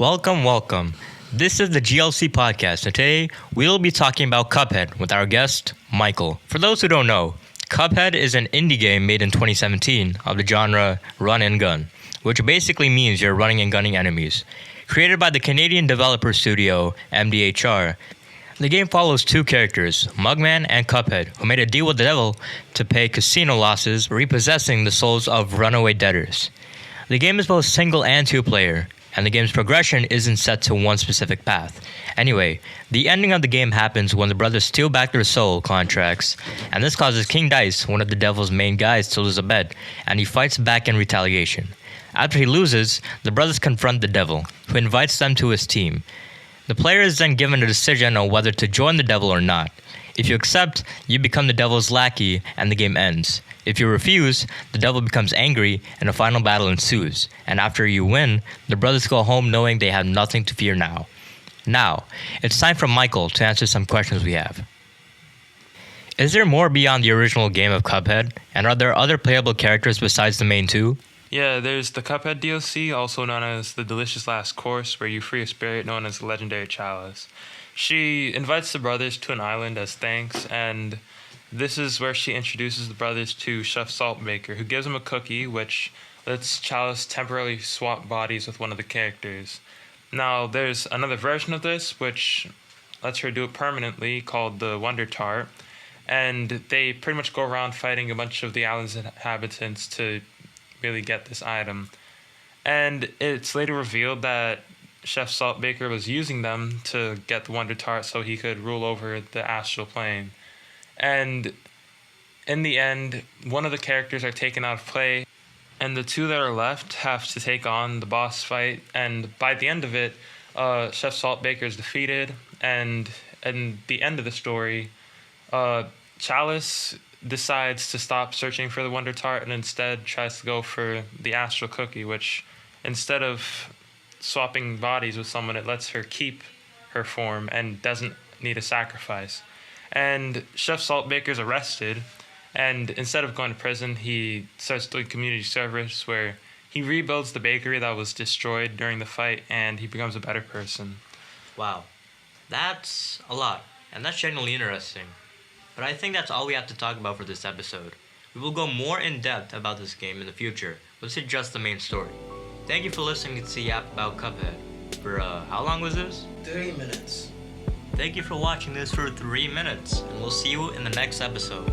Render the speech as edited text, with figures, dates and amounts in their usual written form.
Welcome. This is the GLC podcast. Today, we'll be talking about Cuphead with our guest, Michael. For those who don't know, Cuphead is an indie game made in 2017 of the genre run and gun, which basically means you're running and gunning enemies. Created by the Canadian developer studio MDHR, the game follows two characters, Mugman and Cuphead, who made a deal with the devil to pay casino losses, repossessing the souls of runaway debtors. The game is both single and two-player, and the game's progression isn't set to one specific path. Anyway, the ending of the game happens when the brothers steal back their soul contracts, and this causes King Dice, one of the devil's main guys, to lose a bet, and he fights back in retaliation. After he loses, the brothers confront the devil, who invites them to his team. The player is then given a decision on whether to join the devil or not. If you accept, you become the devil's lackey and the game ends. If you refuse, the devil becomes angry and a final battle ensues. And after you win, the brothers go home knowing they have nothing to fear now. Now, it's time for Michael to answer some questions we have. Is there more beyond the original game of Cuphead? And are there other playable characters besides the main two? Yeah, there's the Cuphead DLC, also known as the Delicious Last Course, where you free a spirit known as the Legendary Chalice. She invites the brothers to an island as thanks, and this is where she introduces the brothers to Chef Saltbaker, who gives them a cookie, which lets Chalice temporarily swap bodies with one of the characters. Now, there's another version of this, which lets her do it permanently, called the Wonder Tart, and they pretty much go around fighting a bunch of the island's inhabitants to really get this item. And it's later revealed that Chef Saltbaker was using them to get the Wonder Tart so he could rule over the astral plane. And in the end, one of the characters are taken out of play, and the two that are left have to take on the boss fight. And by the end of it, Chef Saltbaker is defeated, and in the end of the story, Chalice decides to stop searching for the Wonder Tart and instead tries to go for the astral cookie, which instead of swapping bodies with someone, it lets her keep her form and doesn't need a sacrifice. And Chef Saltbaker's arrested, and instead of going to prison, he starts doing community service where he rebuilds the bakery that was destroyed during the fight, and he becomes a better person. Wow, that's a lot, and that's genuinely interesting. But I think that's all we have to talk about for this episode. We will go more in depth about this game in the future, but this is just the main story. Thank you for listening to the app about Cuphead. For how long was this? 3 minutes. Thank you for watching this for 3 minutes, and we'll see you in the next episode.